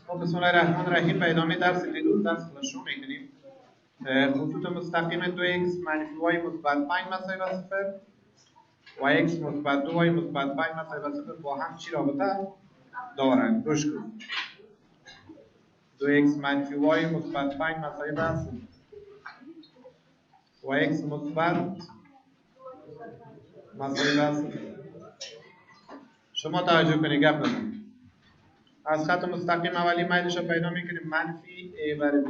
خب بسم الله الرحمن الرحیم. به ادامه درس دیروز درس شروع میکنیم. خطوط مستقیم 2x منفی y مثبت 5 مساوی با 0 و x مثبت 2 y مثبت 5 مساوی با 0 با هم چی رابطه دارند؟ گوش کن. 2x منفی y مثبت 5 مساوی با 0 و x مثبت مساوی با 0. شما توجه کنید، گپ نزنید. از خط مستقیم اولی میلش رو پیدا میکنیم منفی a بر b.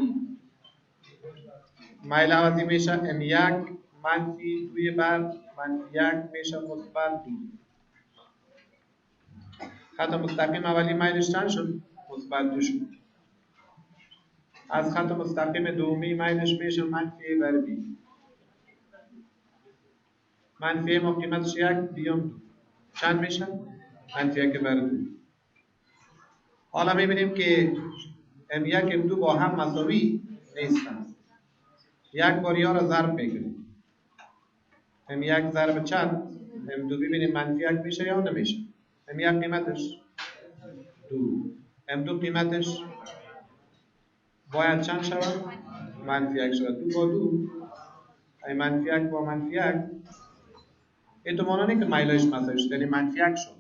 میل عوضی میشه m1 منفی 2 بر منفی 1 میشه مثبت 2. خط مستقیم اولی میلش چند شد؟ مثبت 2 شد. از خط مستقیم دومی میلش میشه منفی a بر b. منفی ما قیمتش 1 بیام 2 چند میشه؟ منفی 1 بر 2. حالا میبینیم که m1 m2 با هم مساوی نیستند. یک بار یا را ضرب میکنیم. m1 ضرب چند؟ m2 ببینیم منفی 1 میشه یا نمیشه. m1 قیمتش 2، m2 قیمتش باید چند شود؟ منفی 1 شود. 2 با 2 ای منفی 1 با منفی 1 احتمالاً که میلش مساوی شد، یعنی منفی 1 شد.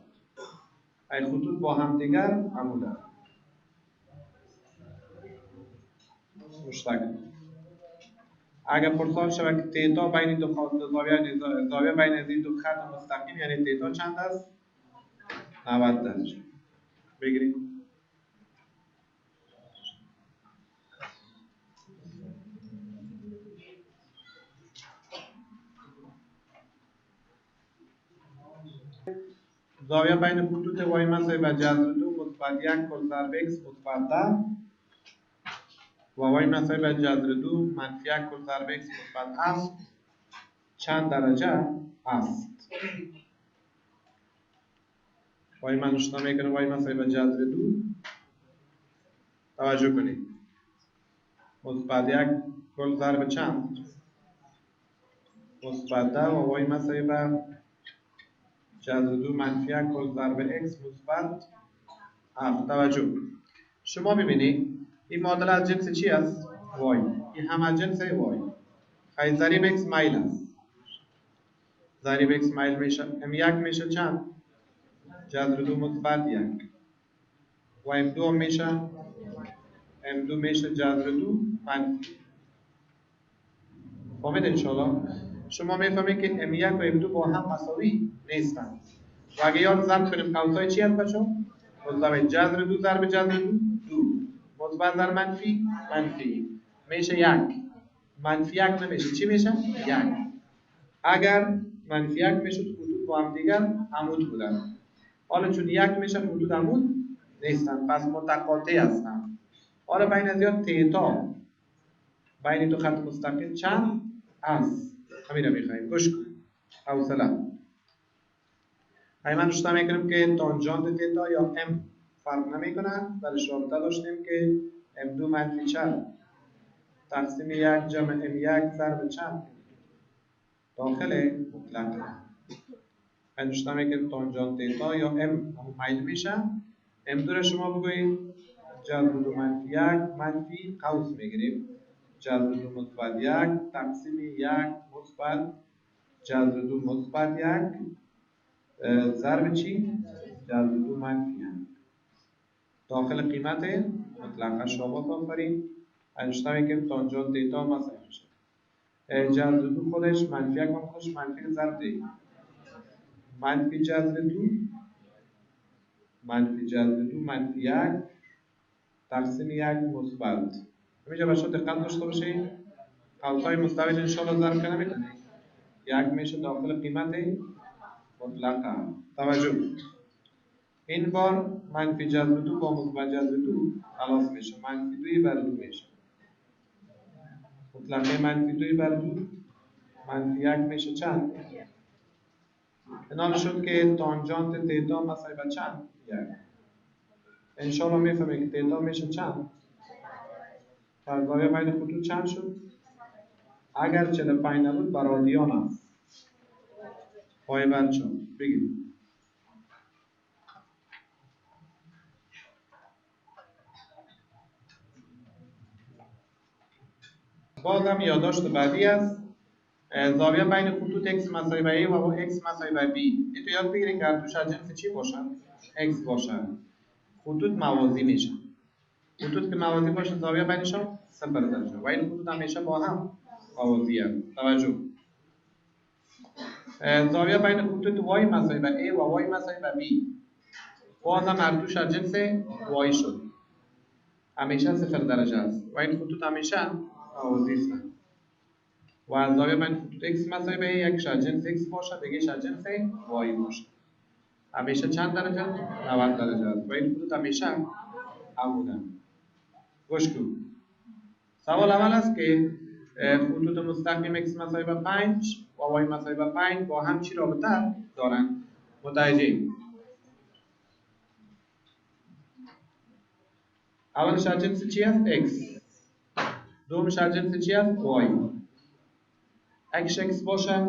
ای خطوط با هم دیگر عمودند. مشترک. اگر پرسان شود که تیتا بین دو خط زاویه بین این دو خط مستقیم یعنی تیتا چند است؟ 90 درجه. بگیرید. زاویه بین خطوط y مساوی با جذر 2 مثبت 1 کل ضرب x مثبت 10 و y مساوی با جذر 2 منفی 1 کل ضرب x مثبت 7 چند درجه است؟ y من اشتباه میکنم. y مساوی با جذر 2 توجه کنید مثبت 1 کل ضرب چند؟ مثبت 10 و y مساوی با جذر 2 منفی 1 کل ضرب x مثبت 7. توجه. شما ببینید این معادله از جنس چی است؟ y. این هم از جنس y. خیلی ضریب x میل است. ضریب x میل میشه m1 میشه چند؟ جذر 2 مثبت 1 و m2 میشه m2 میشه جذر 2 منفی. فهمید انشاءالله؟ شما میفهمید که m1 و m2 با هم مساوی نیستند. و اگه یاد ضرب کنیم قوسای چی هست بچه؟ مساوی جذر 2 ضرب جذر 2 2 مثبت ضرب منفی منفی میشه 1 منفی 1 نمیشه چی میشه؟ 1. اگر منفی 1 میشد خطوط با هم دیگر عمود بودند. حالا چون 1 میشه خطوط عمود نیستند پس متقاطع هستند. حالا بین از یاد تیتا بین دو خط مستقیم چند است؟ همین رو میخواییم. گوش کنید. حوصله. من اشتباه میکنیم که تانجانت تیتا یا m فرق نمیکنه. برش رابطه داشتیم که m2 منفی چند تقسیم 1 جمع m1 ضرب چند داخل مطلق. من اشتباه میکنیم تانجانت تیتا یا m میل میشه. m2 رو شما بگویید جذر 2 منفی 1 منفی قوس میگیریم جذر 2 مثبت 1 تقسیم 1 مثبت جذر 2 مثبت 1 ضرب چی؟ جذر 2 منفی 1 داخل قیمت مطلقه. شاباس آفرین. اشتباهی که تانجانت دیتا مساوی میشه جذر 2 خودش منفی 1 خودش منفی ضرب دی منفی جذر 2 منفی جذر 2 منفی 1 تقسیم 1 مثبت. همینجا بچه‌ها دقت داشته باشید قوسای مستویل انشاءالله ضرب کنه میتونید 1 میشه داخل قیمت مطلقه. توجه. این بار منفی جذر 2 با مثبت جذر 2 خلاص میشه منفی 2 بر 2 میشه مطلقه منفی 2 بر 2 منفی 1 میشه چند؟ اینال شد که تانجانت تیتا مساوی با چند؟ 1. انشاءالله میفهمید که تیتا میشه چند؟ زاویه بین خطوط چند شد؟ اگر 45 نبود بر رادیان است. پای بچه بگید. باز هم یادداشت بعدی است. زاویه بین خطوط x مساوی به a و x مساوی به b. این تو یاد بگیرید که هر دوش از جنس چی باشن؟ x باشن. خطوط موازی میشن. خطوط که موازی باشن زاویه بینشون 0 درجه و این خطوط همیشه با هم موازی هستند. توجه. زاویه بین خطوط y مساوی به a و y مساوی به b. باز هم هر دوش از جنس y شد. همیشه 0 درجه است و این خطوط همیشه موازی هستند. و زاویه بین خطوط x مساوی به یکیش از جنس x باشه دیگه‌ش از جنس y باشه. همیشه چند درجه؟ 90 درجه است و این خطوط همیشه عمودن. گوش کن. سوال اول است که خطوط مستقیم x مساوی به 5 و y مساوی به 5 با هم چی رابطه دارند؟ متوجه. اولش از جنس چی است؟ x. دومش از جنس چی است؟ y. اگه x باشه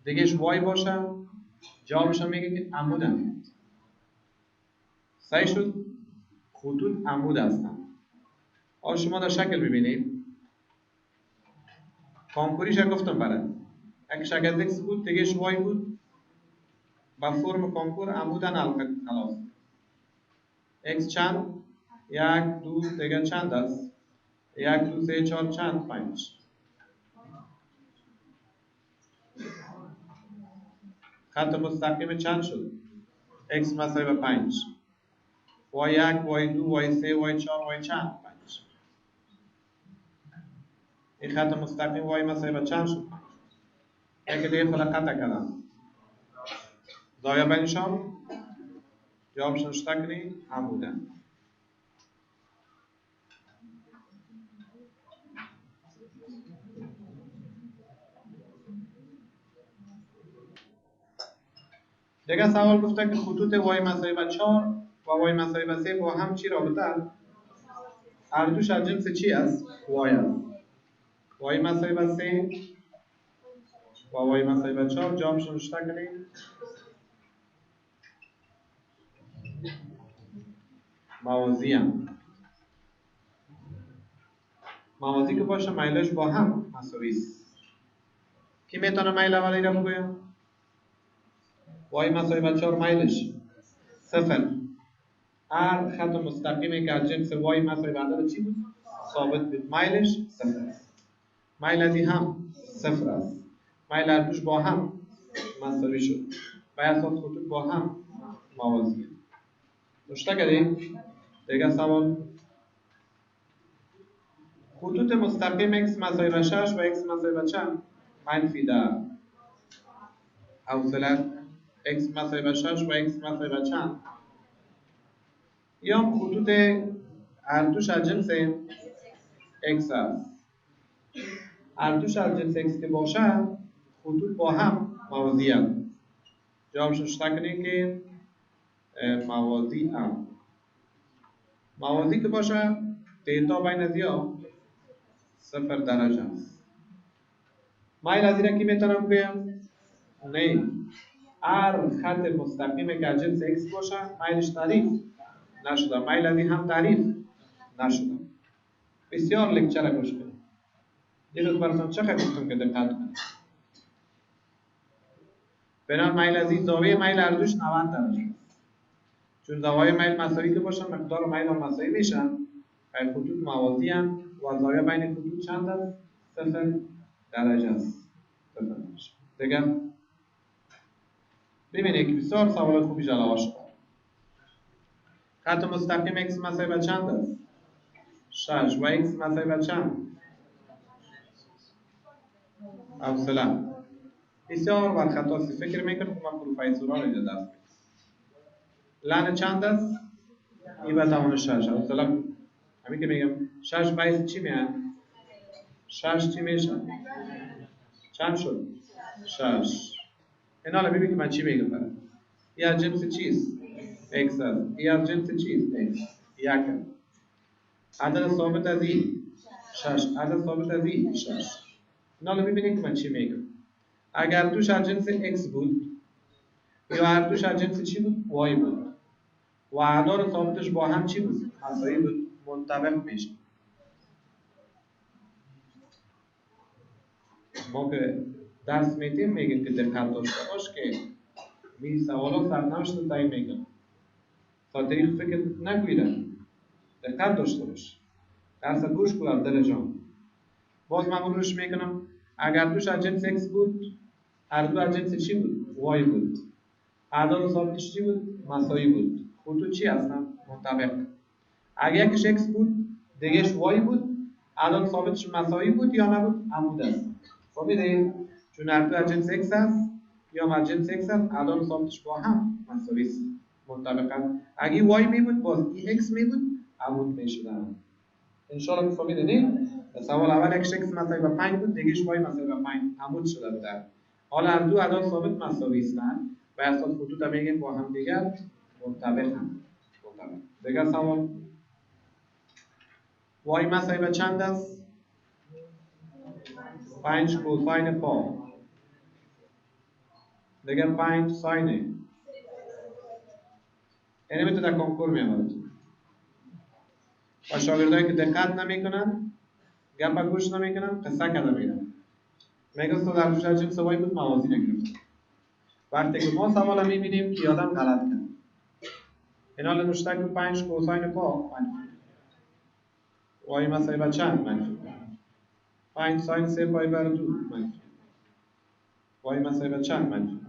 دیگهش y باشه جوابش هم میگه که عمودن. صحیح شد؟ خطوط عمود هستند. حالا شما در شکل ببینید. کامپوریش گفتم برات. اگه شکل x بود دیگهش y بود با فرم کامپور عمودن حلقه خلاص. x چند؟ 1 2 دیگه چند است؟ 1 2 3 4 چند؟ 5. خط مستقیم چند شد؟ x مساوی به 5. y 1 y 2 y 3 y 4 y چند؟ 5. این خط مستقیم y مساوی به چند شد؟ یک دیگه خود قطع کردم. زاویه بینشان جوابشون شتا کنی عمودن. دیگه سوال گفته که خطوط y مساوی به 4 و y مساوی به 3 با هم چی رابطه؟ هر دوش از جنس چی است؟ y است. y مساوی به 3 و y مساوی به 4 جوابشون شتا کنی موازی هم. موازی که باشه میلش با هم مساوی است. کی میتونه میل اولی را بگویم؟ y مساوی به 4 میلش 0. هر خط مستقیمی که از جنس y مساوی به عدد چی بود؟ ثابت بود. میلش 0 است. میل ازی هم 0 است. میل هر دوش با هم مساوی شد. و اساس خطوط با هم موازی. داشته کردیم؟ دیگه سوال. خطوط مستقیم x مساوی به 6 و x مساوی به چند؟ منفی 10. حوصله x مساوی به 6 و x مساوی به چند؟ یا خطوط هر دوش از جنس x است. هر دوش از جنس x که باشه خطوط با هم موازی هستند. جوابش شتا کنید که موازی هم. موازی که باشه دیتا بین از یا 0 درجه است. میل از این که میتونم بگم؟ نه. هر خط مستقیمی که از جنس x باشه میلش تعریف نشده. میل از این هم تعریف نشده. بسیار لکچر گوش کنید. دیروز براتون چقدر گفتم که دقت کنید. بنابراین میل از این زاویه میل هر دوش 90 درجه است. چون زاویه میل مساوی که باشن مقدار میل هم مساوی میشن. این خطوط موازی هم و زاویه بین خطوط چند است؟ 0 درجه است. دیگه ببینید که بسیار سوال خوبی جلوه شد. خط مستقیم x مساوی به چند است؟ 6 و x مساوی به چند؟ حوصله. بسیار بر خطا فکر میکنم که من پروفیسوران اینجا دست لن چند است؟ این به توان 6. حوصله همین که میگم 6 باید چی میان؟ 6 چی میشن؟ چند شد؟ 6. این حالا ببین که من چی میگم برای این از جنس چیست؟ x است. این از جنس چیست؟ x. یک عدد ثابت از این 6. عدد ثابت از این 6. این حالا ببینید که من چی میگم. اگر دوش از جنس x بود یا هر دوش از جنس چی بود؟ y بود و اعداد ثابتش با هم چی بود؟ مساوی بود. منطبق میشه. ما که درس میدیم میگیم که دقت داشته باش که این سوالا سرنوشت رو تعیین میکنه. تا طریق فکر نگویده، دقت داشته باش. درس گوش کن دل جان. باز من روش میکنم اگر دوش از جنس x بود، هر دو از جنس چی بود؟ y بود. اعداد ثابتش چی بود؟ مساوی بود. خطوط چی هستن؟ مطابق. اگر یکیش x بود، دیگهش y بود، اعداد ثابتش مساوی بود یا نبود؟ عمود است. فهمیدید؟ چون هر دو از جنس x است یا از جنس x است، اعداد ثابتش با هم مساوی است. مطابقاً. اگه y می بود، باز این x می بود، عمود میشدن. انشاءالله میفهمید نه؟ سوال اول یک x مساوی با 5 بود، دیگهش y مساوی با 5 عمود شده بود. حالا هر دو اعداد ثابت مساوی هستند و اساس خطوط هم میگیم با هم دیگر منطبقند. دیگه سوال y مساوی با چند است؟ 5 کوساین پا. دیگه 5 ساین. یعنی میتونه در کنکور میامد. و شاگردایی که دقت نمیکنن، گپ گوش نمیکنن، قصه کرده میرن. میگه تو در روش جنس y بود موازی نگرفت. وقتی که ما سوال میبینیم که آدم غلط کرد. این حال نوشته که 5 کوساین پا منفی. y مساوی با چند؟ منفی. 5 ساین 3 پای بر 2 منفی. y مساوی با چند؟ منفی.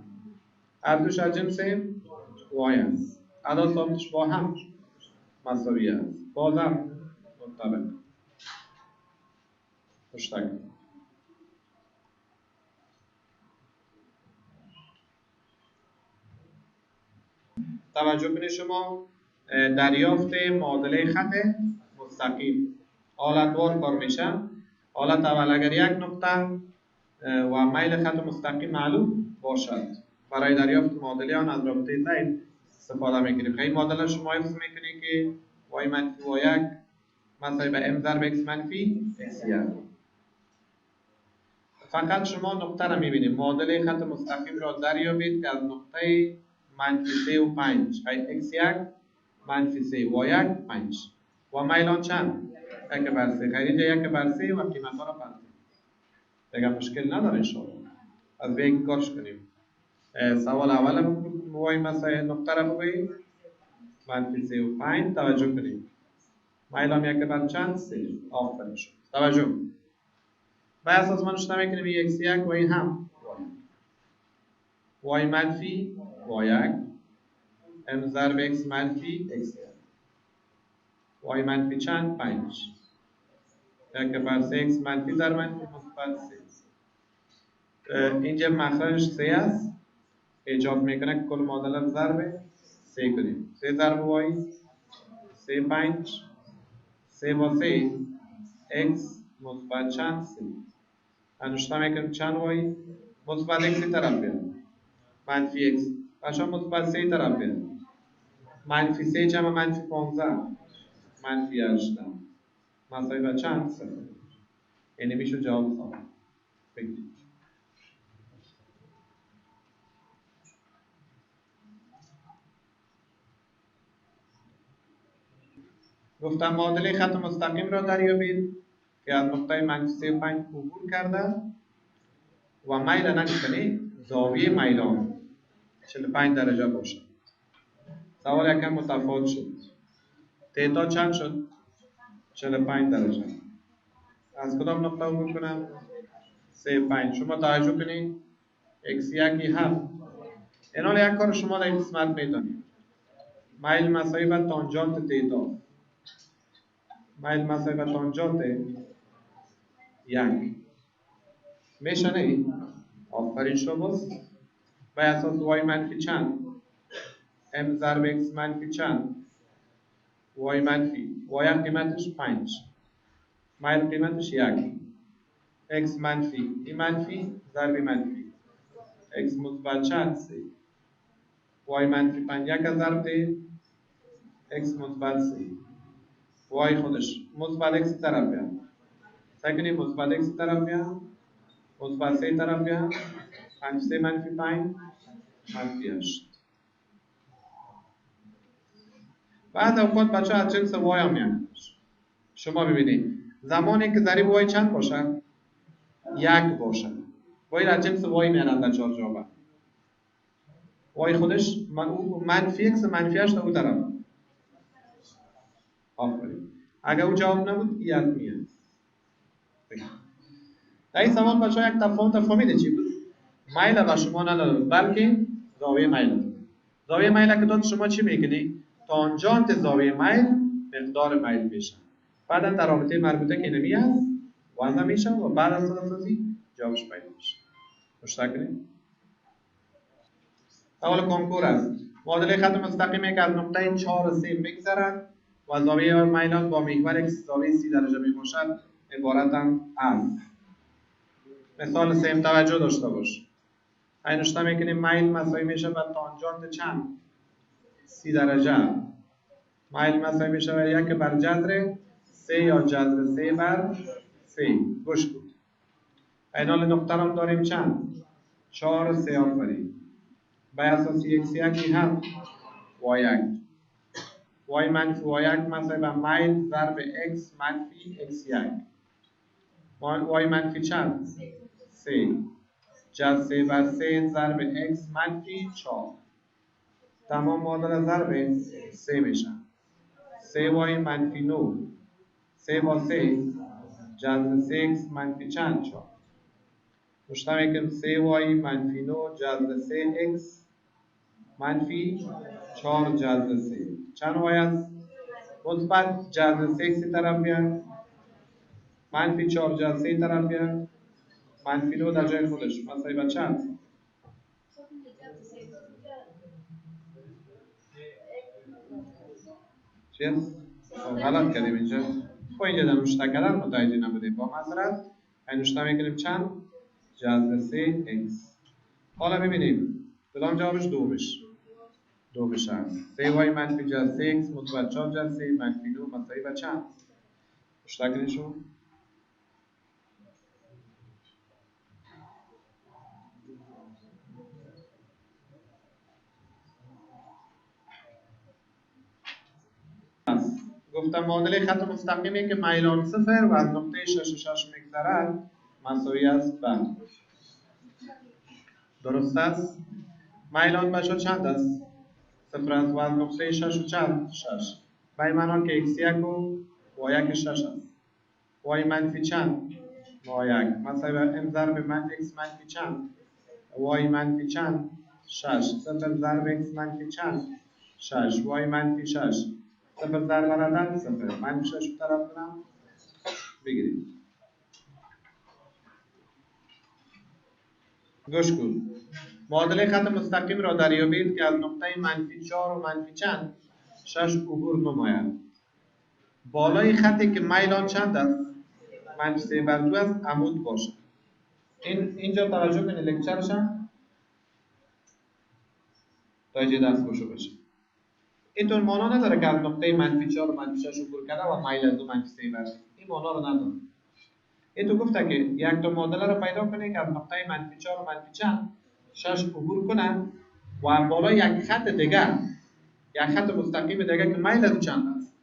هر دوش از جنس y است. اعداد ثابتش با هم مساوی است. بازم مطابق. مشترک. توجه کنید شما دریافت معادله خط مستقیم حالتوار کار میشه. حالت اول اگر یک نقطه و میل خط مستقیم معلوم باشد، برای دریافت معادله آن از رابطه زید استفاده میکنیم. این معادله شما حفظ میکنید که y منفی y1 مساوی به m ضرب x منفی x1. فقط شما نقطه را میبینید. معادله خط مستقیم را دریابید که از نقطه منفی 3 و 5 x1 منفی 3 y1 5 و میلان چند؟ 1 بر 3. خیلی جا 1 بر 3 و قیمت ها را فرض. دیگه مشکل نداره انشاءالله. از به کارش کنیم. سوال اول y مساوی نقطه را بگویید منفی 3 و 5. توجه کنید میلان 1 بر چند؟ 3. آفرین شد. توجه و اساس ما نشته میکنیم x1 و این هم y منفی y1 m ضرب x منفی x1 y منفی چند؟ 5 1 بر 3 x منفی ضرب منفی مثبت 3. اینجا مخرجش 3 است. ایجاب میکنه که کل معادله ضرب 3 کنیم. 3 ضرب y 3 5 3 با 3 x مثبت چند؟ 3. انوشته میکنیم چند y مثبت x طرف بیاد منفی x بچه مثبت 3 طرف بیاد منفی 3 جمع منفی 15 منفی 18 مساوی با چند؟ 0. یعنی میشه جواب سوال. بگید گفتم معادله خط مستقیم را دریابید که از نقطه منفی 3 و 5 عبور کرده و میل نکنی زاویه میلان 45 درجه باشد. سوال یکم متفاوت شد. تیتا چند شد؟ 45 درجه. از کدام نقطه عبور کنم؟ 3 5. شما توجه کنید x1 7. این حال یک کار شما در این قسمت میدانید. میل مساوی به تانجانت تیتا. میل مساوی به تانجانت 1 میشه نه؟ آفرین شما باز به اساس y منفی چند؟ m ضرب x منفی چند؟ y منفی y قیمتش 5 میل قیمتش 1 x منفی این منفی ضرب منفی x مثبت چند؟ 3 y منفی 5 1 ضرب x مثبت 3 y خودش مثبت x طرف بیاد سکنی مثبت x طرف بیاد مثبت 3 طرف بیاد 5 3 منفی 5 منفی 8. بعد اوقات بچه از جنس y هم میاد. شما ببینید زمانی که ضریب y چند باشه؟ 1 باشه. وای را جنس وای میارن در چهار جوابه. وای خودش منفی x منفیش تا اون طرف. آفرین. اگر اون جواب نبود این حتمیه. در این سوال بچه ها یک تفاوت فهمیده چی بود؟ مایل به شما نداد بلکه زاویه مایل داد. زاویه مایل که داد شما چی میکنی؟ تانجانت زاویه مایل مقدار مایل میشه. بعدا در رابطه مربوطه که نمی هست وضع میشه و بعد از صداسازی جوابش پیدا میشه. مشترک کنید. اول کنکور است. معادله خط مستقیمی که از نقطه 4 و 3 میگذرد و زاویه میلان با محور x زاویه 30 درجه می باشد عبارتند از. مثال سیم توجه داشته باش. این نشته میکنیم میل مساوی میشه به تانجانت چند 30 درجه. میل مساوی میشه به 1 بر جذر 3 یا جذر 3 بر 3. گوش کن. این حال نقطه هم داریم چند 4 و 3 آفرین. به اساس x یکی هم y1 y منفی y1 مساوی به میل ضرب x منفی x1 y منفی چند 3 جذر 3 بر 3 ضرب x منفی 4 تمام معادله ضرب 3 میشه 3y منفی 9 3 با 3 جذر 3x منفی چند 4 مشتمل کنیم 3y منفی 9 جذر 3x منفی 4 جذر 3 چند y است؟ مثبت جذر 3x طرف بیان منفی 4 جذر 3 طرف بیان منفی 9 در جای خودش مساوی با چند؟ چیست؟ غلط کردیم اینجا خب اینجا در نوشته کردن متوجه نبودیم با معذرت این نوشته میکنیم چند؟ جذر 3x حالا ببینیم کدام جوابش دو بشه 3y منفی جذر 3x مثبت 4 جذر 3 منفی 9 مساوی با چند؟ نوشته کنیشون گفتم معادله خط مستقیمی که میلان 0 و از نقطه 6 و 6 میگذرد مساوی است به درست است میلان بچه چند است 0 است و از نقطه 6 و چند 6 به این معنا که x1 و y1 6 است y منفی چند y1 مساوی به m ضرب x منفی چند y منفی چند 6 0 ضرب x منفی چند 6 y منفی 6 صفر ضرب عدد صفر منفی 6 طرف کنم بگیرید گوش کن معادله خط مستقیم را دریابید که از نقطه منفی 4 و منفی چند 6 عبور نماید بالای خطی که میلان چند است منفی 3 بر 2 است عمود باشد اینجا توجه کنید لکچرش هم تا اینجا دست گوشو بشه اینطور معنا نداره که از نقطه منفی 4 و منفی 6 عبور کرده و میل از 2 منفی 3 بر 2 این معنا رو نداره این تو گفته که یک تا معادله رو پیدا کنه که از نقطه منفی 4 و منفی چند 6 عبور کنه و بالا یک خط دیگر یک خط مستقیم دیگر که میل از چند است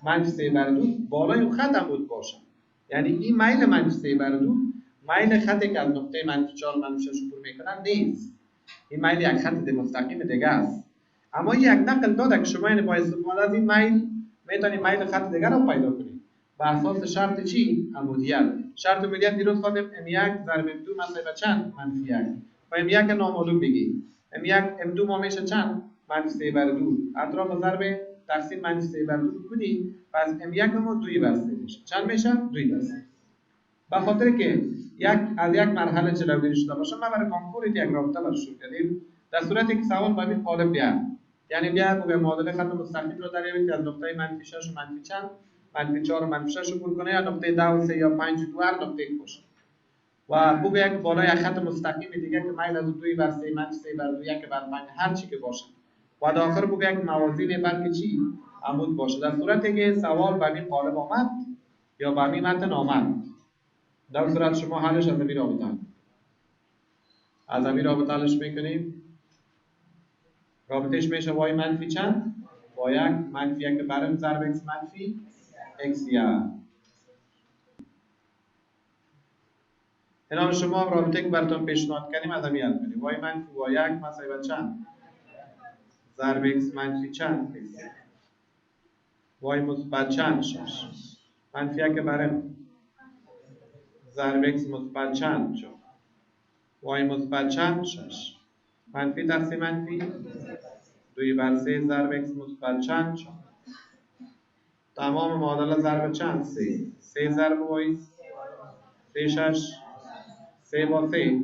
منفی 3 بر 2 بالای اون خط عمود باشه یعنی این میل منفی 3 بر 2 میل خطی که از نقطه منفی 4 و منفی 6 عبور میکنه نیست این میل یک خط مستقیم دیگر است اما یک نقل داده که شما با استفاده از این میل میتونید میل خط دیگر رو پیدا کنید بر اساس شرط چی؟ عمودیت شرط عمودیت دیروز خواندیم m1 ضرب m2 مساوی به چند؟ منفی 1 و m1 نامعلوم بگی m1 m2 ما میشه چند؟ منفی 3 بر 2 اطراف ضرب تقسیم منفی 3 بر 2 کنی پس m1 ما 2 بر 3 میشه چند میشه؟ 2 بر 3 به خاطر که از یک مرحله جلوگیری شده باشه ما برای کنکور یک رابطه برش شروع کردیم در صورتی که سوال با این قالب بیاد یعنی بیا به معادله خط مستقیم رو دریابید که از نقطه منفی 6 و منفی چند منفی 4 و منفی 6 عبور کنه یا نقطه 2 و 3 یا 5 و 2 هر نقطه ای باشه و بگه که بالای یک خط مستقیم دیگه که میل از 2 بر 3 منفی 3 بر 2 1 بر 5 هر چی که باشه و در آخر بگه که موازین بلکه چی عمود باشه در صورتی که سوال با این قالب آمد یا با این متن آمد در صورت شما حلش از این رابطه حلش میکنیم رابطهش میشه y منفی چند با 1 منفی 1 بر m ضرب x منفی x 1 الان شما هم رابطه که براتون پیشنهاد کردیم از یاد کنید. وای منفی وای یک مساوی با چند؟ ضرب x منفی چند؟ وای مثبت چند؟ 6. منفی یک برای ضرب x مثبت چند شد؟ وای مثبت چند؟ 6. منفی تقسیم منفی 2/3 ضرب x مثبت چند شد؟ تمام معادله ضرب چند؟ 3. 3 ضرب وای 3 6 3 با 3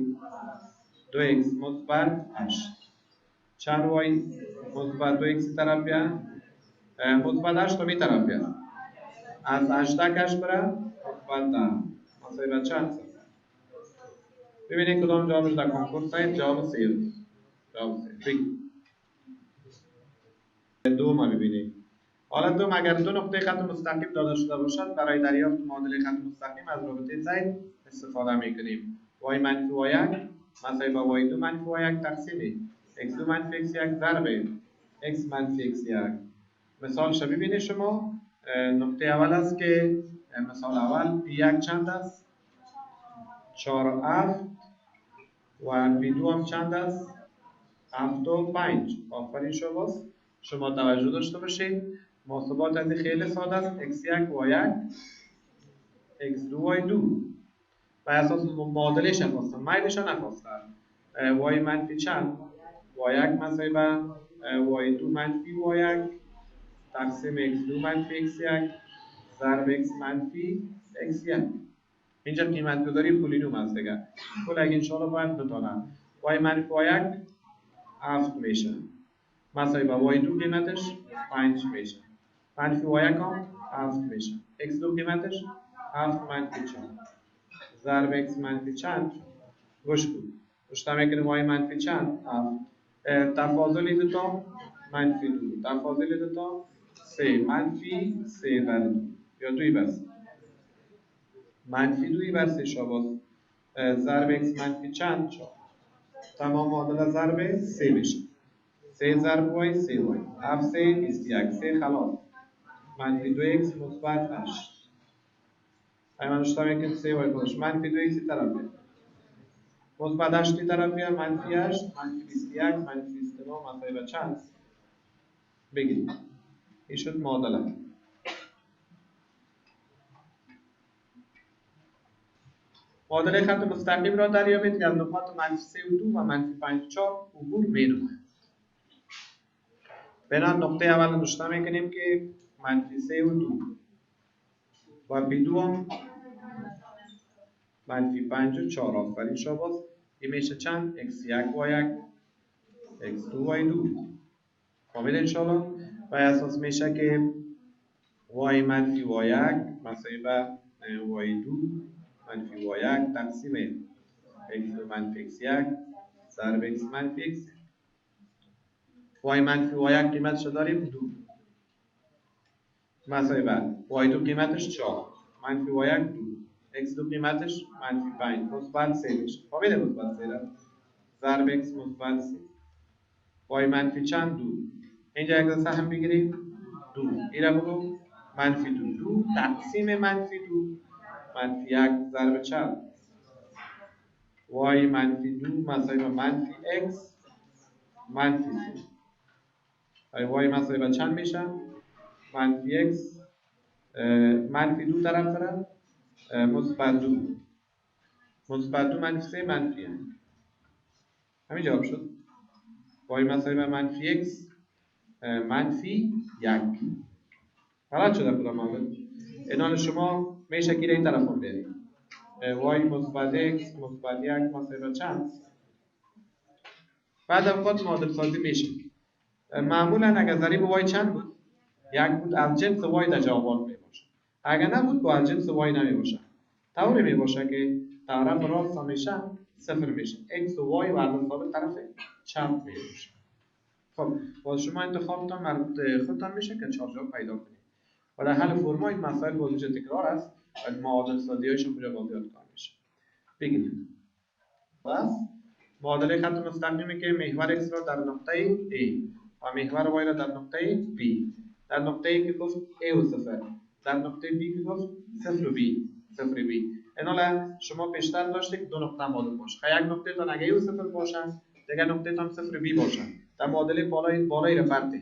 2x مثبت 8. چند وای مثبت 2x طرف بیان مثبت 8 رو می طرف بیان از 8 کش بره مثبت 10 مساوی چند؟ ببینید کدام جوابش در کنکور سایت جواب 3 است. جواب 3 دو ما ببینید. حالا دوم اگر دو نقطه خط مستقیم داده شده باشد برای دریافت معادله خط مستقیم از رابطه زید استفاده میکنیم. y منفی y1 مساوی با y2 منفی y1 تقسیم x2 منفی x1 ضرب x منفی x1. مثالش ببینید شما نقطه اول است که مثال اول p1 چند است؟ 4 7 و p2 هم چند است؟ 7 و 5. آفرین شماست. شما توجه داشته باشید محاسبات از خیلی ساده است. x1 y1 x2 y2 و اساس معادلش هم خواستم میلش نخواستم y منفی چند y1 مساوی با y2 منفی y1 تقسیم x2 منفی x1 ضرب x منفی x1. اینجا قیمت گذاری پولینوم هست دیگه. پول اگه انشاءالله باید بتانم y منفی y1 7 میشه مساوی با y2 قیمتش 5 میشه منفی y1 هم 7 میشه x2 قیمتش 7 منفی 4 ضرب x منفی چند گوش کن رشته میکنیم y منفی چند 7 تفاضل دوتا منفی 2 تفاضل دوتا 3 منفی 3 بر 2 یا 2 بر 3 منفی 2 بر 3 شاباس ضرب x منفی چند 4 تمام معادله ضرب 3 میشه 3 ضرب y 3 y 7 3 21 3 خلاص منفی 2x مثبت 8 ایمان رشته میکنیم 3 y خودش منفی 2x طرف بیاد مثبت 8 طرف بیاد منفی 8 منفی 21 منفی 29 مساوی با چند بگید این شد معادله. معادله خط مستقیم را دریابید که از نقاط منفی 3 و 2 و منفی 5 و 4 عبور می‌نماید. بنابراین نقطه اول رشته میکنیم که منفی 3 و 2 و پی 2 هم منفی 5 و 4 آفرین شاباس این میشه چند x1 y1 x2 y2 فهمید انشاءالله و اساس میشه که y منفی y1 مساوی با y2 منفی y1 تقسیم x2 منفی x1 ضرب x منفی x y منفی y1 قیمتش داریم 2 مساوی با y2 قیمتش 4 منفی y1 2 x2 قیمتش منفی 5 مثبت 3 میشه فهمیده مثبت 3 را ضرب x مثبت 3 y منفی چند 2 اینجا یک سهم بگیریم 2 این را بگو منفی 2 تقسیم منفی 2 منفی 1 ضرب چند y منفی 2 مساوی با منفی x منفی 3 y مساوی با چند میشه منفی x منفی 2 طرف مثبت 2 مثبت 2 منفی 3 منفی 1 همین جواب شد y مساوی با منفی x منفی 1 غلط شده کدام معادل اینان شما میشه که این طرف هم برید y مثبت x مثبت 1 مساوی با چند بعد اوقات معادل سازی میشه معمولا اگر ضریب y چند بود یک بود از جنس y در جوابات میباشه اگر نبود با از جنس y نمیباشه طوری میباشه که طرف راست همیشه صفر میشه x و y و عدد ثابت طرف چپ میباشه. خب باز شما انتخابتان مربوط خودتان میشه که چهار جواب پیدا کنید و در حل فرما این مسائل بازوجه تکرار است و معادل سازی هایشون کجا باز یاد کار میشه بگید بس معادله خط مستقیمی که محور x را در نقطه A و محور y را در نقطه B در نقطه A که گفت A و 0 در نقطه B که گفت 0 و B صفر بی. این حالا شما پیشتر داشتید دو نقطه معادل باشه. یک نقطه تان اگه یو صفر باشه، دیگه نقطه تان صفر بی باشه. در معادله بالایی رو فرض.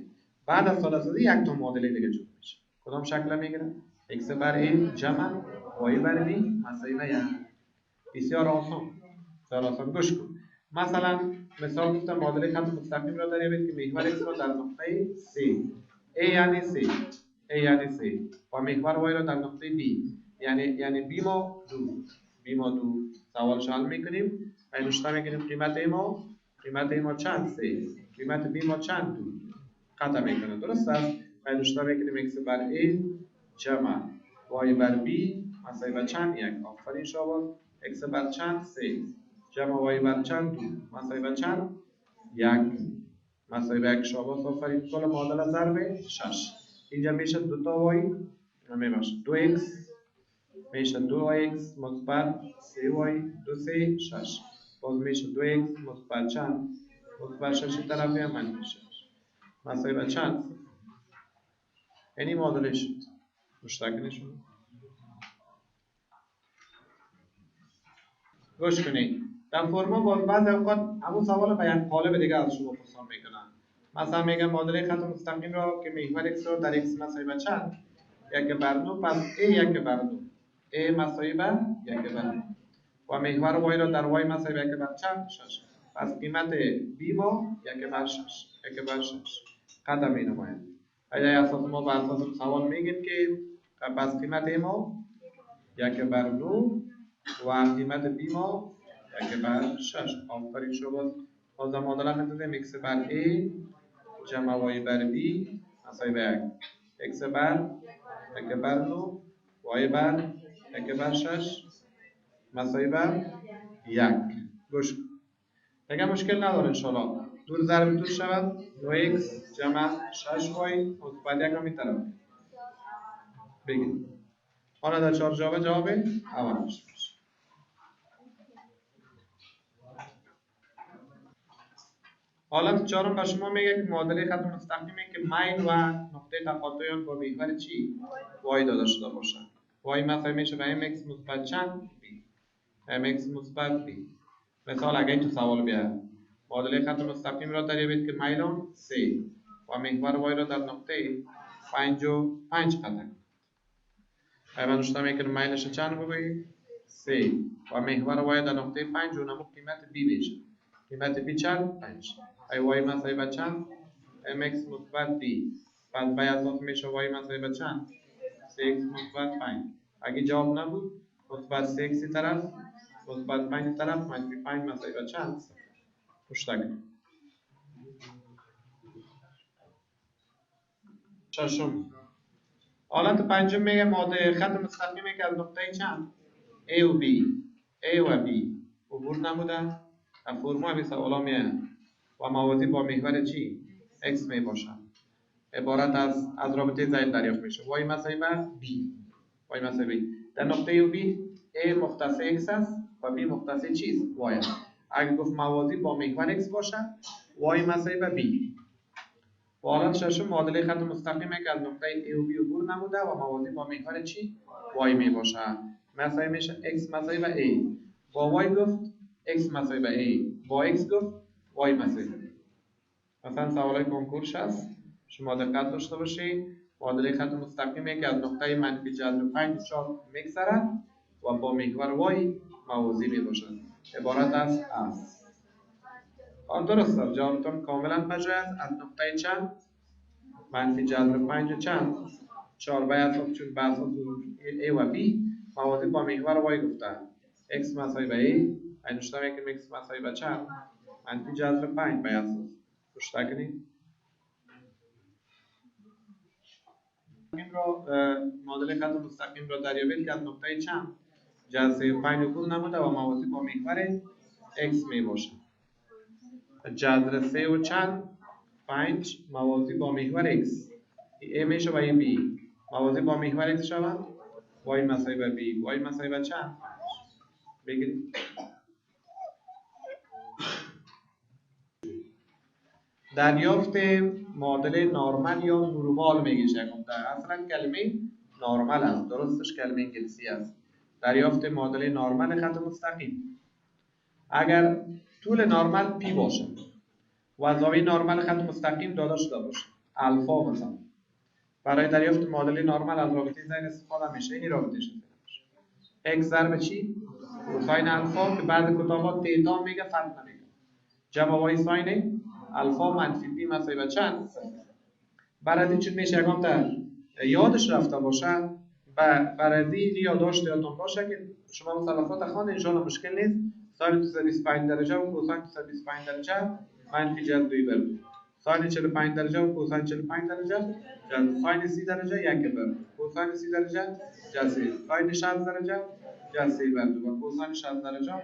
بعد از ساده سازی یک تا معادله دیگه جور میشه. کدام شکل میگیره؟ x بر a جمع y بر b مساوی به 1. بسیار آسان. بسیار آسان. گوش کن. مثال گفتم معادله خط مستقیم را دریابید که محور x را در نقطه C A یعنی C و محور y را در نقطه B یعنی B ما دو سوالش حل میکنیم. اینوشتا میکنیم قیمت ما چند 3 قیمت B ما چند 2 قطع میکنه. درست است؟ اینوشتا میکنیم x بر A جمع y بر B مساوی به چند 1. آفرین شما. x بر چند 3 جمع y بر چند 2 مساوی به چند 1 مساوی به 1 شاباس. آفرین. کل معادله ضرب 6. اینجا میشه 2 تا y میشه 2x میشه 2x مثبت 3y 2 3 6 باز میشه 2x مثبت چند مثبت 6 طرفی هم منفی 6 مساوی به چند. یعنی معادله شد. مشترک نشون. گوش کنید. در فرما باز بعضی اوقات همون سوال به یک قالب دیگه از شما پرسان میکنن. مثلا میگم معادله خط مستقیم را که محور x را در x مساوی به چند 1 بر 2 پس a 1 بر 2 a مساوی به 1 بر 2 و محور y را در y مساوی به 1 بر چند 6 پس قیمت b ما 1 بر 6 قطع می نماید. اگر اساس ما بر اساس سوال میگیم که پس قیمت a ما 1 بر 2 و قیمت b ما 1 بر 6. آفرین شما. باز معادله می‌دادیم x بر a جمع y بر b مساوی به 1 x بر 1 بر 2 y بر 1 بر 6 مساوی به 1. گوش دیگه مشکل نداره ان شاء الله. دور ضرب دور شود 2x جمع 6y مثبت 1 هم طرف بگید. حالا در 4 جواب اولش میشه. حالت چهارم به شما میگه که معادله خط مستقیمی که میل و نقطه تقاطع آن با محور چی y داده شده باشه. y مساوی میشه به mx مثبت چند b mx مثبت b. مثال اگه تو سوال بیاد معادله خط مستقیم را دریابید که میل آن 3 و محور y را در نقطه 5 و 5 قطع کنید. منوشتا میکنه میلش چند بگویید 3 و محور y در نقطه 5 و نمو قیمت b میشه. قیمت b چند 5 y مساوی به چند mx مثبت b. پس به اساس میشه y مساوی به چند 3x مثبت 5. اگه جواب نبود مثبت 3x طرف مثبت 5 طرف منفی 5 مساوی به چند پشتک. ششم حالت پنجم میگه معادله خط مستقیمی که از نقطه چند a و b عبور نموده در فرما همین سوالا میه و موازی با محور چی x می باشن. عبارت از رابطه زائد دریافت میشه. y مساوی به b y مساوی b در نقطه b a مختص x است و b مختص چیز y است. اگه گفت موازی با محور x باشه y مساوی به b. و حالت ششم معادله خط مستقیمی که از نقطه a و b عبور نموده و موازی با محور چی y می باشه. مساوی میشه x مساوی به a. با y گفت x مساوی به a با x گفت y مساوی به a. مثلا سوالای کنکورش هست شما دقت داشته باشید. معادله خط مستقیمی که از نقطه منفی جذر 5 میگذرد و با محور y موازی می باشد. عبارت است از درست است. جوابتان کاملا پجه است. از نقطه چند منفی جذر 5 چند 4 به اساس چون به اساس a و b موازی با محور y گفته x مساوی به a اینوشتا میکنیم x مساوی به چند منفی جذر 5 به اساس روشته کنید. معادله خط مستقیم را دریابید که از نقطه چند جذر 5 عبور نموده و موازی با محور x می باشد. جذر 3 و چند 5 موازی با محور x a میشه و این b موازی با محور x شود y مساوی به b y مساوی به چند بگیرید. دریافت معادله نورمال یا نورمال میگه شکم. اصلا کلمه نورمال است. درستش کلمه انگلیسی است. دریافت معادله نرمال خط مستقیم. اگر طول نرمال پی باشه و زاویه نرمال خط مستقیم داده شده باشه الفا مثلا، برای دریافت معادله نرمال از رابطه زین استفاده میشه. این رابطه شده x ضرب چی؟ کوساین الفا که بعد کتابات تیتا میگه، فرق نمیگه، جمع y ساین الفا منفی پی مساوی به چند؟ برای این چون میشه یکم تا یادش رفته باشه، برای این یادداشت یادتون باشه که شما مثلثات خواندید، ان شاء الله مشکل نیست. ساین 325 درجه و کوساین 325 درجه منفی جذر 2 بر 2، ساین 45 درجه و کوساین 45 درجه جذر ساین 30 درجه 1 بر 2، کوساین 30 درجه جذر ساین 60 درجه جذر 3 بر 2 و کوساین 60 درجه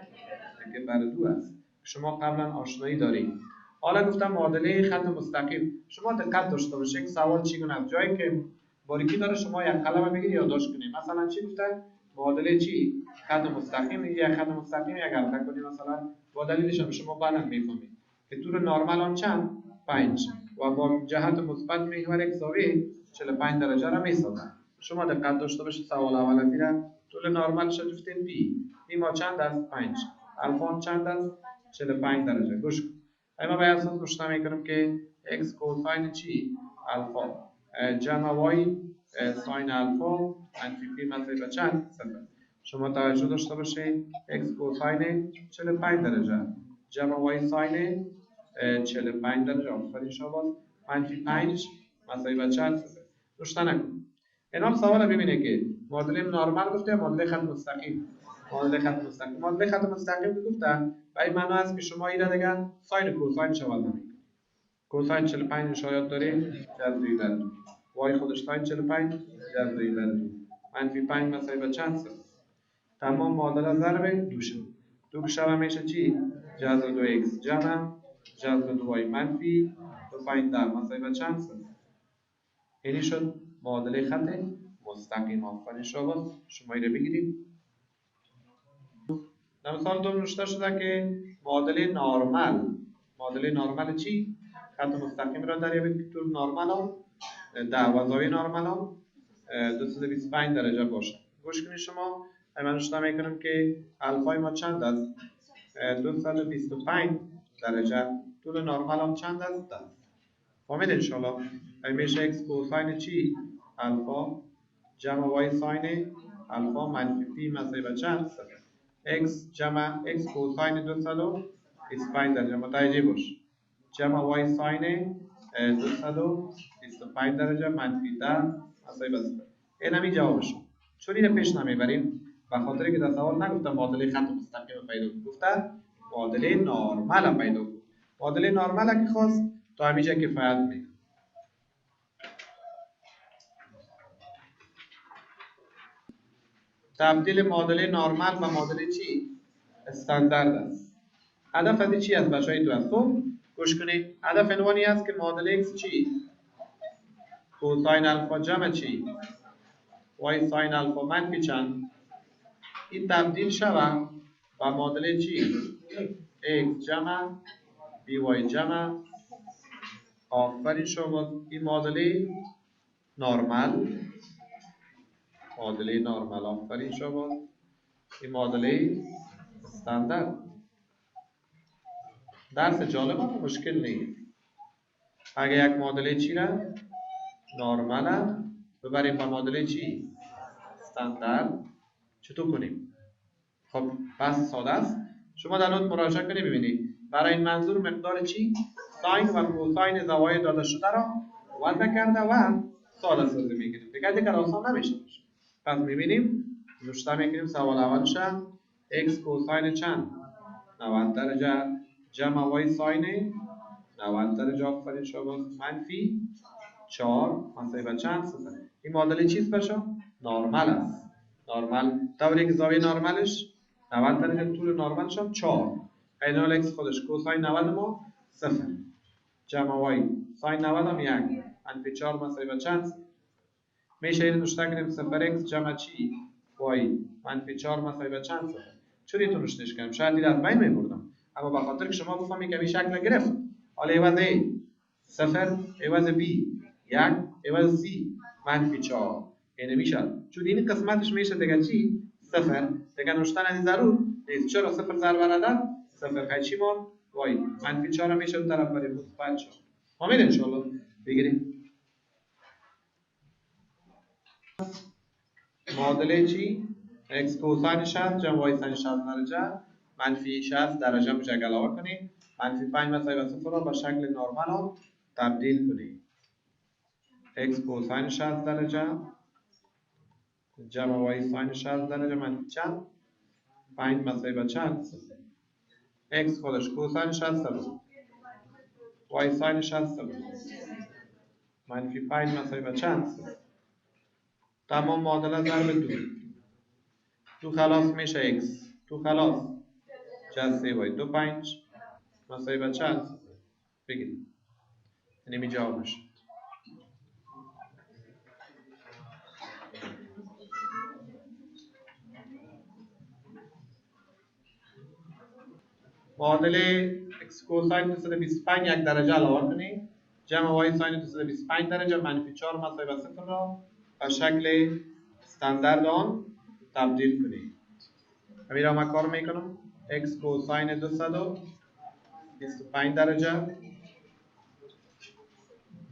1 بر 2 است. شما قبلا آشنایی دارید. حالا گفتم معادله خط مستقیم. شما دقت داشته باشید سوال چگونه است. جایی که باریکی داره شما یک قلم بگیرید یادداشت کنید. مثلا چی گفتن؟ معادله چی؟ خط مستقیم. یک خط مستقیم یک حلقه کنید مثلا، با دلیلش هم شما بعدا میفهمید که طول نرمال آن چند؟ 5 و با جهت مثبت محور یک زاویه 45 درجه را میسازه. شما دقت داشته باشید سوال اول میره طول نرمالش گفتیم پی. این ما چند است؟ 5. الفا چند است؟ 45 درجه. گوش کن. ما به اساس روشن میکنم که x کوساین چی؟ الفا جمع y ساین الفا منفی پی مساوی به چند؟ 0. شما توجه داشته باشید x کوساین 45 درجه جمع y ساین 45 درجه آفرین شما منفی 5 مساوی به چند؟ 0. روشن نکن. اینا سوال ببینه که معادله نرمال گفته معادله خط مستقیم. معادله خط مستقیم. معادله خط مستقیم گفتن و این معنی است که شما اینا دیگه ساین کوساین شوال نمیکنید. کوساین 45 شاید داریم جذر بر 2. وای خودش ساین 45 جذر بر 2 منفی 5 مساوی به چند؟ 0. تمام معادله ضرب 2 شد. 2 بشه میشه چی؟ جذر 2x جمع جذر 2y منفی 2 5 در مساوی به چند؟ 0. اینی شد معادله خط مستقیم. آفرین شما اینو بگیرید. در مثال دوم نوشته شده که معادله نرمال. معادله نرمال چی؟ خط مستقیم را دریابید که طول نرمال و زاویه نرمال 225 درجه باشه. گوش کنید شما. من نوشته میکنم که الفای ما چند است؟ 225 درجه. طول نرمال هم چند است؟ 10. فهمید ان شاء الله؟ میشه x کوساین چی؟ الفا جمع y ساین الفا منفی پی مساوی به چند؟ x جمع x کوساین 225 درجه. متوجه باش. جمع y ساین 225 درجه منفی 10 مساوی به 0. این همین جوابش. چون اینو پیش نمیبریم به خاطر که در سوال نگفتم معادله خط مستقیم پیدا کنید، گفتن معادله نرمال پیدا کنید. معادله نرمال که خواست تا همینجا کفایت میکنه. تبدیل معادله نرمال و معادله چی؟ استاندارد است. هدف از چی است بچه‌های تو است؟ خب گوش کنید. هدف عنوانی است که معادله x چی؟ کوساین الفا جمع چی؟ y ساین الفا منفی چند؟ این تبدیل شود و معادله چی؟ x جمع by جمع آفرین شما. این معادله نرمال. معادله نرمال آفرین شما. این معادله استاندارد. درس جالب هم مشکل نیست. اگه یک معادله چی را نرمال ببریم با معادله چی؟ استاندارد چطور کنیم؟ خب پس ساده است. شما در نوت مراجعه کنید ببینید. برای این منظور مقدار چی؟ ساین و کوساین زوایای داده شده را وضع کرده و ساده سازی میکنیم. دیگه آسان نمیشه. پس میبینیم نوشته میکنیم سوال اولش x کوساین چند؟ 90 درجه جمع y ساین 90 درجه آفرین شما منفی 4 مساوی به چند؟ 0. این معادله چیست بچه؟ نرمال است. نرمال طوری که زاویه نرمالش 90 درجه طول نرمالش هم 4. این حال x خودش کوساین 90 ما 0 جمع y ساین 90 هم 1 منفی 4 مساوی به چند؟ میشه این نوشته کنیم 0x جمع چی؟ y منفی 4 مساوی به چند؟ 0. چون اینو نوشتهش کنم شاید این از بین میبردم، اما به خاطر که شما بفهمید که این شکل گرفت. حالا عوض a 0 عوض b 1 عوض c منفی 4 یعنی میشه. چون این قسمتش میشه دیگه چی؟ صفر دیگه نوشتن از ضرور نیست. چرا صفر ضرب عدد صفر خیلی چی مون وای منفی 4 میشه اون طرف بریم مثبت 4 امید ان شاء الله بگیریم. معادله چی؟ x کوساین 60 جمع y ساین 60 درجه منفی 60 درجه میشه اگه علاوه کنیم منفی 5 مساوی صفر را به شکل نرمال تبدیل کنیم. x کوساین 60 درجه جمع y ساین 60 درجه منفی چند 5 مساوی به چند x خودش کوساین 60 بود y ساین 60 بود منفی 5 مساوی به چند تمام معادله ضرب دو خلاص میشه x دو خلاص جذر y 2 5 مساوی به چند بگیریم یعنی می جواب میشه. معادله x کوساین 225 یک درجه علاوه کنید جمع y ساین 225 درجه منفی 4 مساوی به صفر را به شکل استاندارد آن تبدیل کنید. همین را من کار میکنم x کوساین 225 درجه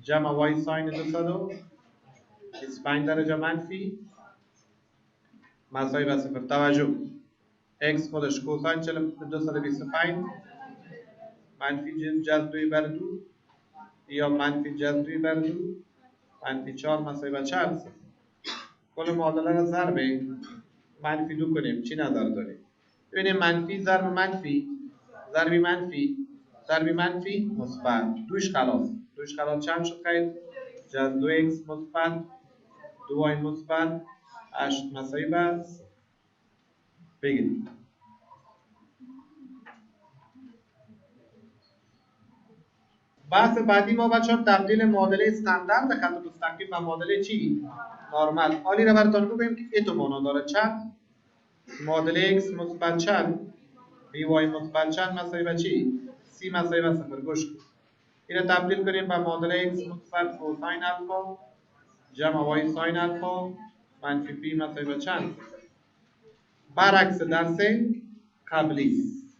جمع y ساین 225 درجه منفی مساوی به صفر. توجه x خودش کوساین 225 منفی جذر 2 بر 2 یا منفی جذر 2 بر 2 منفی 4 مساوی به 4 کل معادله را ضرب منفی 2 کنیم چی نظر داریم؟ ببینیم منفی ضرب منفی ضرب منفی ضرب منفی مثبت دوش خلاص چند شد خیلی جذر 2x مثبت 2y مثبت 8 مساوی به بگیریم. بحث بعدی ما بچه‌ها تبدیل معادله استاندارد خط مستقیم به معادله چی؟ نرمال. حالی را براتون بگویم که ایتو معنا داره چند معادله x مثبت چند y مثبت چند مساوی به چی؟ c مساوی به صفر. گوش کن. این را تبدیل کنیم به معادله x مثبت کوساین الفا جمع y ساین الفا منفی p مساوی به چند؟ برعکس درس قبلی است.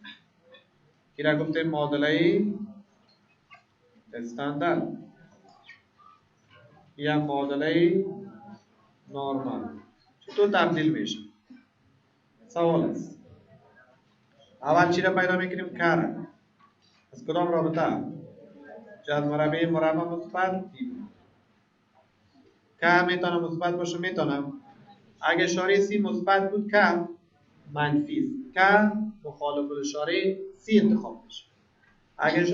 این را گفتیم معادله استاندارد یا معادله نرمال. چطور تبدیل میشه؟ سوال است. اول چی را پیدا میکنیم؟ کار. از کدام رابطه؟ جذر مربع مثبت که میتونه مثبت باشه میتونم. اگه اشاره سی مثبت بود که منفی است که مخالف اشاره سی انتخاب میشه. اگه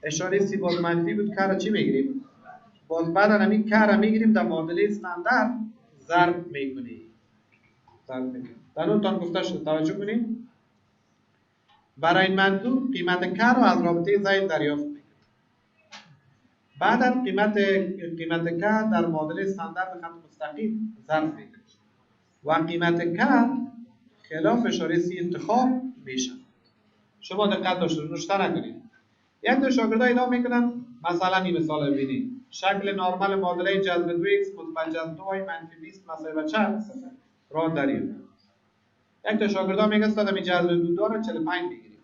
اشاره سی باز منفی بود که را چی میگیریم؟ باز بعد همین که را میگیریم در معادله استاندارد ضرب میکنیم. در اون تان گفته شده توجه کنیم. برای این منظور قیمت که را از رابطه زید دریافت میکنیم. بعد از قیمت که در معادله استاندارد خط مستقیم ضرب میکنیم و قیمت که خلاف اشاره سی انتخاب میشه. شما دقت داشته نوشته نکنید. یک دو شاگردا اینا میکنن مثلا این مثال ببینید شکل نرمال معادله جذر 2x مثبت جذر 2y منفی 20 مساوی به چند را داریم. یک تا شاگردا میگه استاد می جذر دودار رو 45 بگیریم.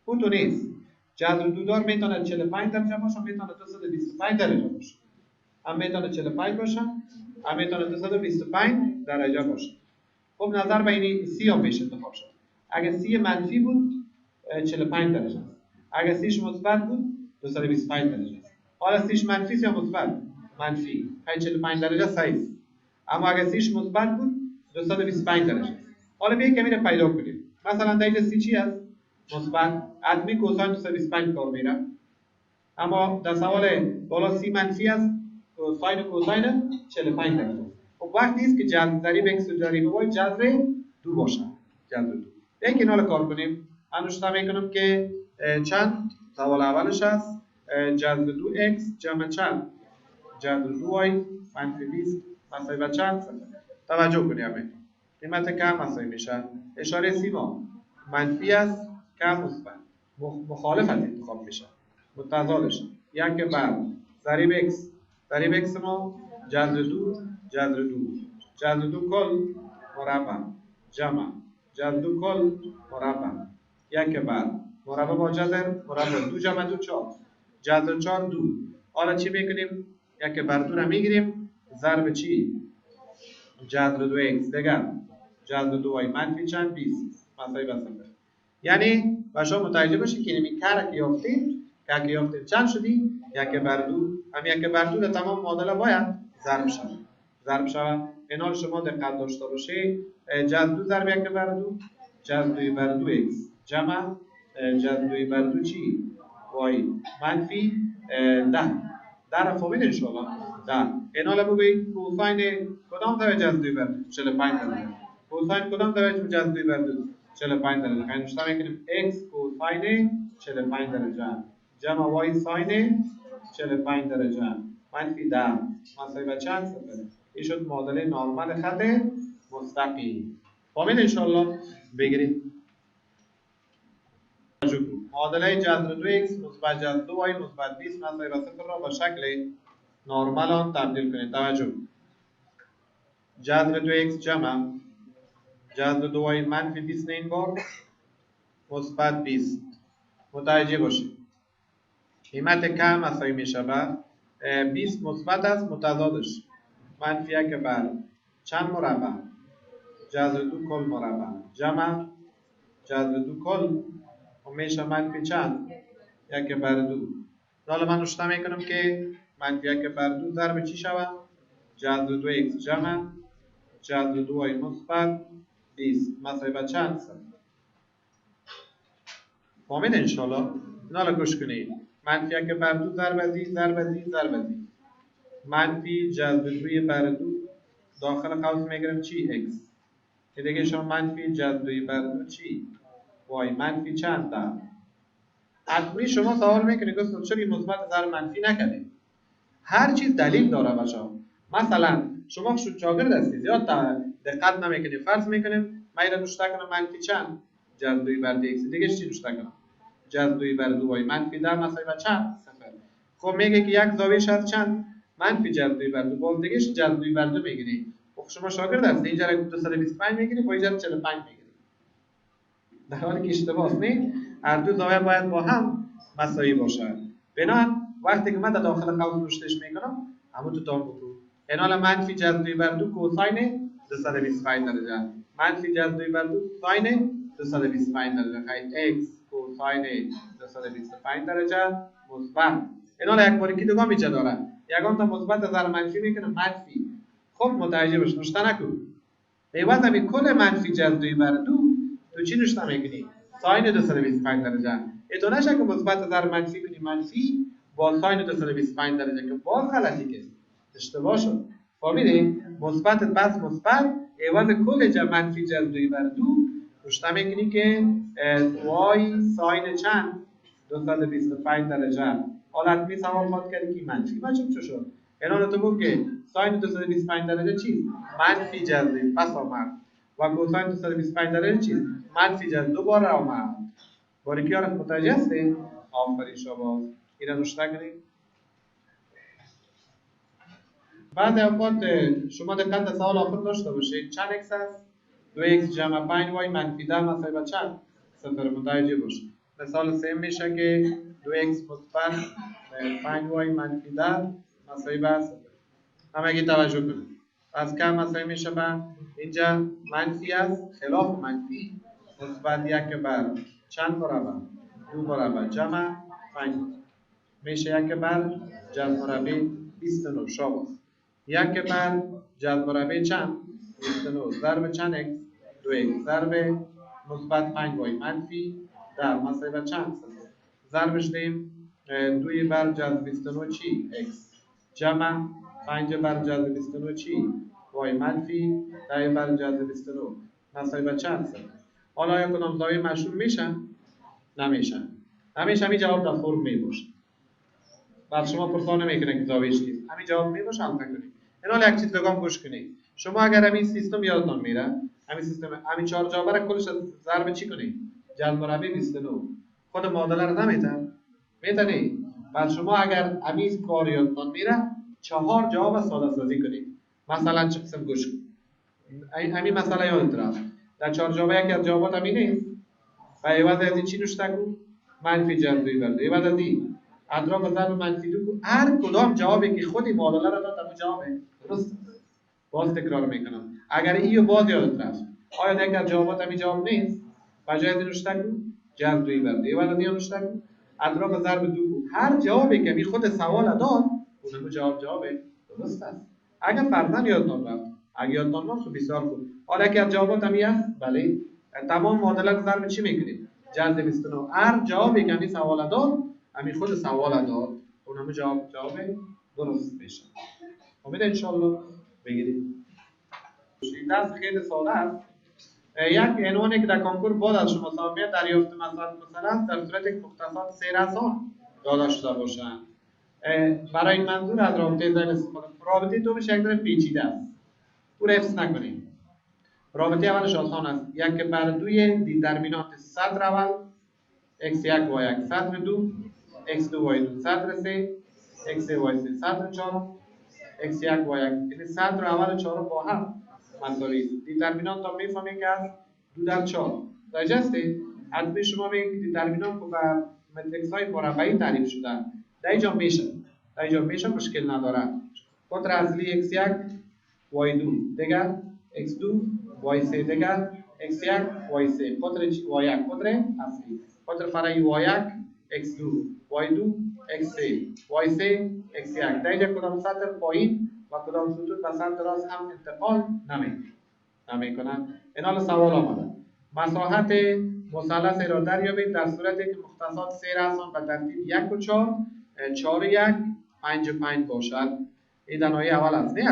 اون تو نیست. جذر دودار میتونه 45 درجه باشه، میتونه 225 درجه باشه. هم میتونه 45 باشه، هم میتونه 225 درجه باشه. خب نظر به این سی هم میشه انتخاب شد. اگه سی منفی بود 45 درجه است. اگه سیش مثبت بود 225 درجه است. حالا سیش منفی یا مثبت؟ منفی. 45 درجه صحیح است. اما اگه سیش مثبت بود 225 درجه است. حالا بیاید کمی رو پیدا کنیم. مثلا در اینجا سی چی است؟ مثبت. ادمی کوساین 225 کار میره. اما در سوال بالا سی منفی است. ساین و کوساین 45 درجه است. خب وقتی است که جذر ضریب x و ضریب y جذر 2 باشه. جذر 2. یک کنال کار کنیم. من روشتا میکنم که چند سوال اولش است جذر 2x جمع چند جذر 2y منفی 20 مساوی به چند. توجه کنیم قیمت کم مساوی میشه. اشاره سیما منفی است کم مثبت مخالف از انتخاب میشه. متضادش یک بر ضریب x ما جذر 2 جذر 2 کل مربع جمع جذر دو کل مربع یک بر مربع با جذر مربع دو جمع دو چهار جذر چهار دو. حالا چی میکنیم؟ یک بر دو را میگیریم ضرب چی؟ جذر دو x دیگر جذر دو y منفی چند 20 مساوی به صفر. یعنی و شما متوجه باشید که این کار که یافتیم چند شدی؟ یک بر دو. هم یک بر دو در تمام معادله باید ضرب شود. این حال شما دقت داشته باشید جذر دو ضرب یک بر دو جذر دو بر دو x جمع جذر دو بر دو چی؟ y منفی 10 در فهمید انشاءالله. در این حال بگویید کوساین کدام طرف جذر دو بر دو 45 درجه. کوساین کدام طرف جذر دو بر دو 45 درجه. خیلی نشتا میکنیم x کوساین 45 درجه جمع y ساین 45 درجه منفی 10 مساوی به چند صفر. این شد معادله نرمال خط مستقیم. فهمید انشاءالله. بگیرید معادله جذر 2x مثبت جذر 2y مثبت 20 مساوی به صفر را با شکل نرمال آن تبدیل کنید. توجه جذر 2x جمع جذر 2y منفی 20 این بار مثبت 20. متوجه باشید قیمت کم مساوی میشه به 20 مثبت است متضادش منفی 1 بر چند مربع جذر 2 کل مربع جمع جذر 2 کل میشه منفی چند 1 بر 2. حالا من نشته میکنم که منفی 1 بر 2 ضرب چی شود؟ جذر 2x جمع جذر 2y مثبت 20 مساوی به چند صفر. فهمید انشاءالله. حالا گوش کنید منفی 1 بر 2 ضرب زی منفی جذر 2 بر 2 داخل قوس میگیرم چی x که دیگه شما منفی جذر 2 بر 2 چی y منفی چند در حتمی شما سوال میکنید که چرا مثبت ضرب منفی نکنید؟ هر چیز دلیل داره بچا. مثلا شما شاگرد هستید زیاد دقت نمیکنید فرض میکنیم من اینو نشته کنم منفی چند جذر 2 بر 2 x دیگه چی نشته کنم جذر 2 بر 2 y منفی 10 مساوی به چند صفر. خب میگه که یک زاویه‌اش از چند منفی جذر 2 بر 2 باز دیگه جذر 2 بر 2 میگیری. خب شما شاگرد هستید اینجا 225 میگیری با اینجا 45 میگیری در حالی که اشتباه است. نه هر دو زاویه باید با هم مساوی باشد. بنابراین وقتی که من در داخل قوس رشدش میکنم همون تو تام بگو این حالا منفی جذر 2 بر 2 کوساین 225 درجه منفی جذر 2 بر 2 ساین 225 درجه خیلی x کوساین 225 درجه مثبت. این حالا یک بار کی دوگام میچه داره یگان تا مثبت ضرب منفی میکنه منفی. خب متوجه باش نشته نکن عوض همین کل منفی جذر 2 بر 2 تو چی نشته میکنی ساین 225 درجه. اتو نشه که مثبت ضرب منفی کنی منفی با ساین 225 درجه که باز غلطی که اشتباه شد. فهمیدی مثبت بس مثبت عوض کل منفی جذر 2 بر 2 نشته میکنی که y ساین چند 225 درجه. حالا می سوال خواهد کردی که منفی بچه چه شد اینا تو بگو که ساین 225 درجه چیست منفی جذر پس آمد و کوساین 225 درجه چیست منفی جذر دوباره آمد. باری که یارت متوجه هستی؟ آفرین شما اینا نشته کنید. بعد اوقات شما دقت سوال آخر داشته باشید چند x است 2x جمع 5y منفی 10 مساوی به چند صفر. متوجه باشید مثال 3 میشه که 2x مثبت 5y منفی 10 مساوی به صفر. همگی توجه کنید از کم مساوی میشه به اینجا منفی است خلاف منفی مثبت 1 بر چند مربع 2 مربع جمع 5 میشه 1 بر جذر مربع 29 شاباش 1 بر جذر مربع چند 29 ضرب چند x 2x ضرب مثبت 5y منفی 10 مساوی به چند صفر. ضربش دیم 2 بر جذر 29 چی x جمع 5 بر جذر 29 چی y منفی 10 بر جذر 29 مساوی به چند صفر. حالا آیا کدام زاویه مشهور میشن؟ نمیشن. همیشه همین جواب در فرم میباشه. بعد شما پرسان نمیکنه که زاویه‌اش چیست. همین جواب میباشه حل کنید. این حالا یک چیز بگم گوش کنید. شما اگر همین سیستم یادتون میره، همین چهار جابر کلش ضرب چی کنید؟ جذر مربع 29. خود معادله رو نمیتن؟ میتونی؟ بعد شما اگر همین کار یادتون میره، 4 جواب ساده سازی کنید. مثلا چه قسم گوش کنید. همین مسئله یادت رفت. در 4 جواب یکی از جوابات همین نیست. و عوض از این چی نوشته کو؟ منفی جذر 2 بر 2. عوض از این اطراف ضرب منفی 2 کو. هر کدام جوابی که خودی معادله را داد همون جوابه. درست؟ باز تکرار میکنم. اگر اینو باز یادت رفت، آیا یک از جوابات همین جواب نیست؟ بجای این نوشته کو جذر 2 بر 2. عوض از این نوشته کو اطراف ضرب 2 کو. هر جوابی که خود سوال داد اونم جوابه. درست است. اگر فرضاً یادتان رفت، اگر یادتان رفت خب بسیار خوب. حالا که از جوابات همی است، بله، تمام معادلات ضرب چی میکنیم؟ جذر 29. هر جوابی که سوال داد، خود سوال داد، اونم جواب درست میشه. امید ان شاء الله بگیرید. درس خیلی ساده است. یک عنوانی که در کنکور بعد از شما مسابقه دریافت مثلا است در صورت که مختصات سیر آسان داده شده باشند. برای این منظور از رابطه ذهن استفاده کنید. رابطه دومش یک ذره پیچیده است. او را حفظ نکنید. رابطه اولش آسان است. یک بر دوی دیترمینانت سطر اول x1 y1 سطر دو x2 y2 سطر سه x3 y3 سطر چهارم x1 y1. یعنی سطر اول چهارم با هم مساوی است. دیترمینانت هم میفهمید که از 2 در 4 درجسته. حتمی شما میگید دیترمینانت با متریکس های مربعی تعریف شدن. در اینجا میشه مشکل نداره. قطر اصلی x1 y2 دیگر x2 y3 دیگر x1 y3 قطر y1 قطر اصلی. قطر فرعی y1 x2 y2 x3 y3 x1. در اینجا کدام سطر پایین و کدام خطوط به سمت راست هم انتقال نمیکنن. این حال سوال آمده. مساحت مثلث را دریابید در صورتی که مختصات سیر آسان به ترتیب 1 و 4 4 و 1 5 و 5 باشد. این در نوع اول است. نه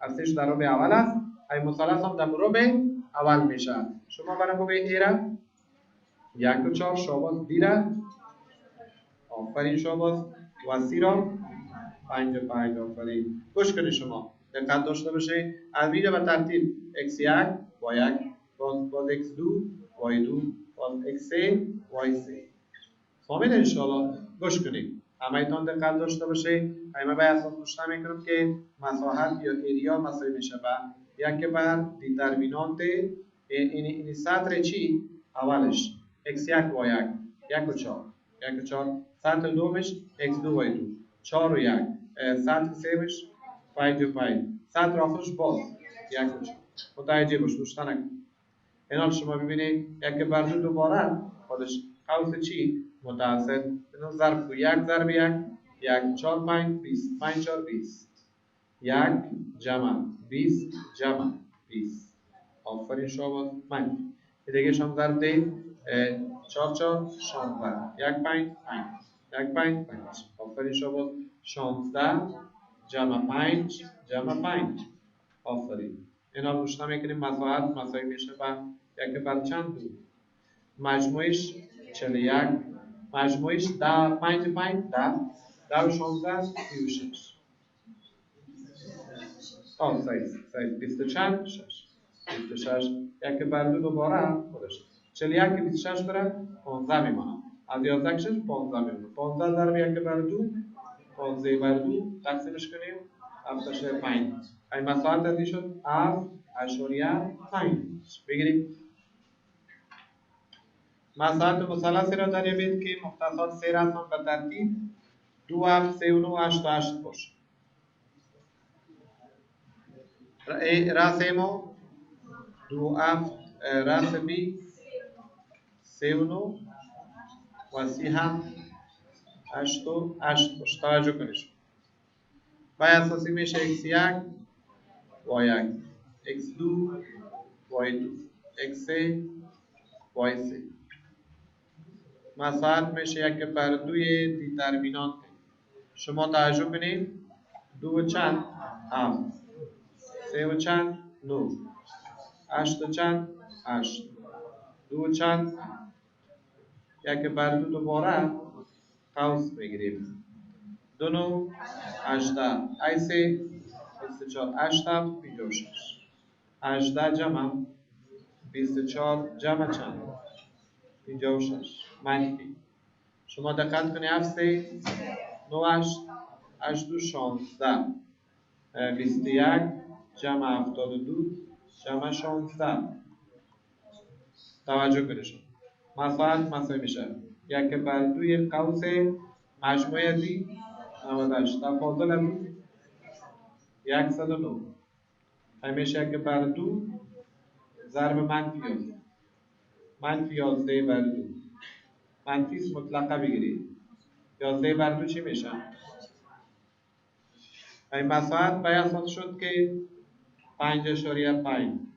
ارتش در ربع اول است. این مثلث هم در ربع اول میشه. شما برای بگید ایرا 1 و 4 شاباس بیره آفرین شاباس و سی را 5 و 5 آفرین. گوش کنید شما دقت داشته باشید. از اینجا به ترتیب x1 y1 باز x2 y2 باز x3 y3. فهمید ان شاء الله. گوش کنید. همه ایتان دقت داشته باشید. همه به اساس نوشته میکنم که مساحت یا ایریا مساوی میشه به 1 بر دیترمینانت این سطر چی؟ اولش x1 y1 1 و 4 1 و 4 سطر دومش x2 y2 4 و 1 سطر سومش 5 و 5 سطر آخرش باز 1 و 4. متوجه باش نوشته نکن. اینال شما ببینید 1 بر 2 دوباره خودش قوس چی؟ متوسط. اینو ضرب کو 1 ضرب 1 1 4 5 20 5 4 20 1 جمع 20 جمع 20. آفرین شما من دیگه شما ضرب ده 4 4 16 1 5 5 1 5 5. آفرین شما 16 جمع 5 جمع 5. آفرین. اینا رو نوشته میکنیم مساحت مساوی میشه با 1 بر چند 2 مجموعش 41 مجموعش 10 5 5 10 و 16 36. صحیح 20 چند 6 26 1 بر 2 دوباره خودش 41 که 26 بره 15 میمونه. از 11 کشش 15 میمونه. 15 ضرب 1 بر 2 15 بر 2 تقسیمش کنیم 7 5. این مساحت از این شد 7.5. بگیریم مساحت مثلثی را دریابید که مختصات سیر آسان به ترتیب 2 7 3 9 8 8 باشه. راس ایمو 2 7 راس بی 3 9 و سی هم 8 و 8 باشه. توجه کنید. و اساسی میشه x1 y1 x2 y2 x3 y3. مساحت میشه 1 بر 2 دیترمینانت. شما توجه کنید 2 و چند 7 3 و چند 9 8 و چند 8 2 و چند 1 بر 2 دوباره قوس بگیریم 2 9 18 ای 3 24 8 56 18 جمع 24 جمع چند 56 منفی. شما دقت کنید 7 3 9 8 8 2 16 21 جمع 72 جمع 16 توجه کنید شما. مساحت مساوی میشه 1/2 قوس مجموع زی 98 تفاضل از 109 همیشه 1/2 ضرب منفی 11/2 منفی مطلقه بگیرید 11/2 چی میشه؟ این مساحت به اساس شد که 5.5